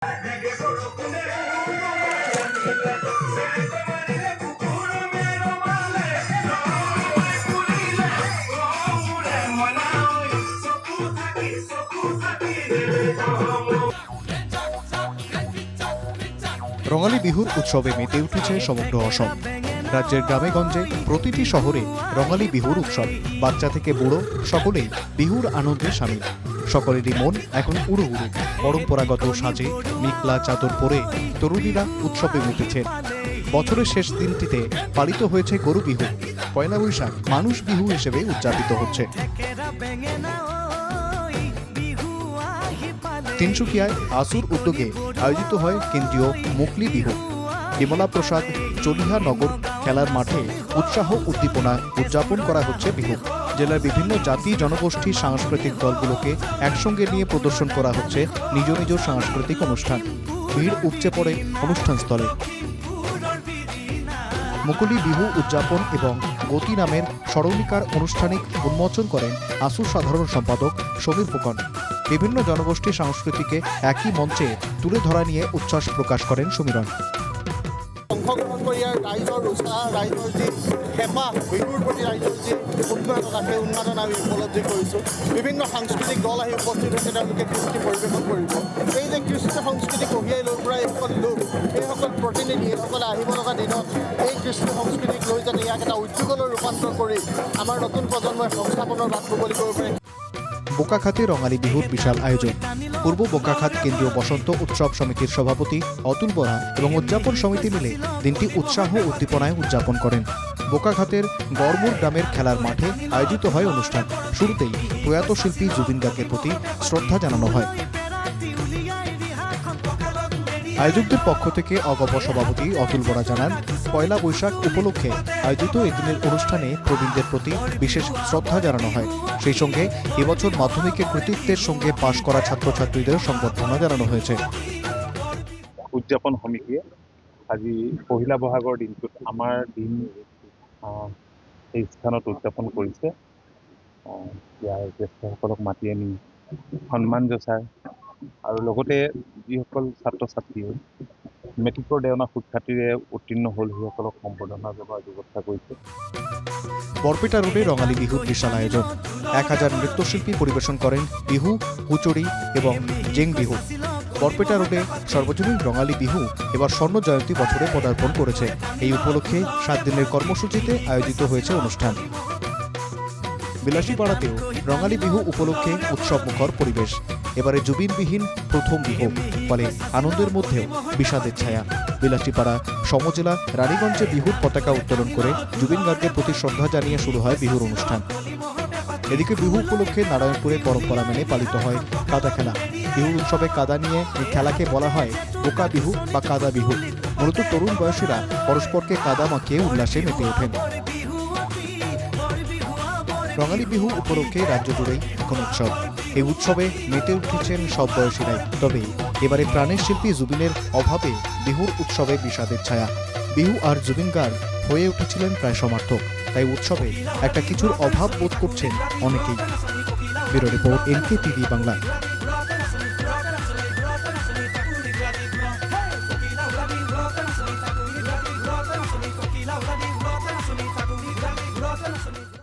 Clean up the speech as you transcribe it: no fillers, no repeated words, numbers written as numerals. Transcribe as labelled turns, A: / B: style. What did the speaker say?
A: রঙালী বিহুর উৎসবে মেতে উঠেছে সমগ্র অসম। রাজ্যের গ্রামে গঞ্জে প্রতিটি শহরে রঙালী বিহুর উৎসব। বাচ্চা থেকে বুড়ো সকলেই বিহুর আনন্দে সামিল। সকলেরই মন এখন উড়ু উড়ু। পরম্পরাগত সাজে মিকলা চাদর পরে তরুণীরা উৎসবে মেতেছেন। বছরের শেষ দিনটিতে পালিত হয়েছে গরু বিহু। পয়লা বৈশাখ মানুষ বিহু হিসেবে উদযাপিত হচ্ছে। তিনসুকিয়ায় আসুর উদ্যোগে আয়োজিত হয় কেন্দ্রীয় মুকলি বিহু। বিমলা প্রসাদ চলিহা নগর খেলার মাঠে উৎসাহ উদ্দীপনা উদযাপন করা হচ্ছে বিহু। জেলার বিভিন্ন জাতি জনগোষ্ঠীর সাংস্কৃতিক দলগুলোকে একসঙ্গে নিয়ে প্রদর্শন করা হচ্ছে নিজ নিজ সাংস্কৃতিক অনুষ্ঠান। ভিড় উপচে পড়ে অনুষ্ঠানস্থলে। মুকলি বিহু উদযাপন এবং গতি নামের স্মরণিকার আনুষ্ঠানিক উন্মোচন করেন আসুর সাধারণ সম্পাদক সমীর ফুকন। বিভিন্ন জনগোষ্ঠীর সংস্কৃতিকে একই মঞ্চে তুলে ধরা নিয়ে উচ্ছ্বাস প্রকাশ করেন সমীরণ।
B: অংশগ্ৰহণ কৰি ৰাইজৰ উৎসাহ, ৰাইজৰ যি হেঁপাহ, বিহুৰ প্ৰতি ৰাইজৰ যি উন্মাদনা, সেই উন্মাদনা আমি উপলব্ধি কৰিছোঁ। বিভিন্ন সাংস্কৃতিক দল আহি উপস্থিত হৈছে, তেওঁলোকে কৃষ্টি পৰিৱেশন কৰিব। এই যে কৃষ্টি সংস্কৃতি কঢ়িয়াই লৈ ফুৰা এইসকল লোক, এইসকল প্ৰতিনিধি, এইসকলে আহিব লগা দিনত এই কৃষ্টি সংস্কৃতিক লৈ যাতে ইয়াক এটা উদ্যোগলৈ ৰূপান্তৰ কৰি আমাৰ নতুন প্ৰজন্মই সংস্থাপনৰ বাট মুকলি কৰিব পাৰে।
A: বোকাখাতে রঙালী বিহুর বিশাল আয়োজন। পূর্ব বোকাখাত কেন্দ্রীয় বসন্ত উৎসব সমিতির সভাপতি অতুল বরা এবং উদযাপন সমিতি মিলে দিনটি উৎসাহ উদ্দীপনায় উদযাপন করেন। বোকাখাতের গড়মুর গ্রামের খেলার মাঠে আয়োজিত হয় অনুষ্ঠান। শুরুতেই প্রয়াত শিল্পী জুবিন গার্গের প্রতি শ্রদ্ধা জানানো হয়। আয়োজকদের পক্ষ থেকে অগপ সভাপতি অতুল বরা জানান, পয়লা বৈশাখ উপলক্ষে আয়োজিত এদিনের অনুষ্ঠানে প্রবীণদের প্রতি বিশেষ শ্রদ্ধা জানানো হয়। সেই সঙ্গে এবছর মাধ্যমিকের কৃতিত্বের সঙ্গে পাশ করা ছাত্রছাত্রীদের সংবর্ধনা জানানো হয়েছে।
C: উদযাপন সমিতিয়ে আজি পহিলা বহাগৰ দিনটোত আমাৰ দিন এই স্থানত উদযাপন কৰিছে। ইয়াৰ জ্যেষ্ঠসকলক মাতি আনি সন্মান জনায় আৰু লগতে যিসকল ছাত্ৰ ছাত্ৰীয়ে মেট্ৰিকৰ দেওনা সুখ্যাতিৰে উত্তীৰ্ণ হ'ল সেইসকলক সম্বৰ্ধনা জনোৱাৰ ব্যৱস্থা কৰিছে।
A: বরপেটা রোডে রঙালী বিহুর বিশাল আয়োজন। 1000 নৃত্যশিল্পী পরিবেশন করেন বিহু, হুচড়ি এবং জেং বিহু। বরপেটা রোডে সর্বজনীন রঙালী বিহু এবার স্বর্ণ জয়ন্তী বছরে পদার্পণ করেছে। এই উপলক্ষে 7 দিনের কর্মসূচিতে আয়োজিত হয়েছে অনুষ্ঠান। বিলাসীপাড়াতেও রঙালী বিহু উপলক্ষে উৎসবমুখর পরিবেশ। এবারে জুবিনবিহীন প্রথম বিহু, ফলে আনন্দের মধ্যেও বিষাদের ছায়া। বিলাসীপাড়া সমজেলা রানীগঞ্জে বিহুর পতাকা উত্তোলন করে জুবিন গার্গের প্রতি শ্রদ্ধা জানিয়ে শুরু হয় বিহুর অনুষ্ঠান। এদিকে বিহু উপলক্ষে নারায়ণপুরে পরম্পরা মেনে পালিত হয় কাদা খেলা। বিহু উৎসবে কাদা নিয়ে এই খেলাকে বলা হয় বোকা বিহু বা কাদা বিহু। মূলত তরুণ বয়সীরা পরস্পরকে কাদা মাখিয়ে উল্লাসে মেতে ওঠেন। রঙালী বিহু উপলক্ষে রাজ্য জুড়েই এখন উৎসব। এই উৎসবে মেতে উঠেছেন সব বয়সীরাই। তবে এবারে প্রাণের শিল্পী জুবিনের অভাবে বিহুর উৎসবে বিষাদের ছায়া। বিহু আর জুবিন গার্গ হয়ে উঠেছিলেন প্রায় সমার্থক, তাই উৎসবে একটা কিছুর অভাব বোধ করছেন অনেকেই। Bureau report NKTV Bangla.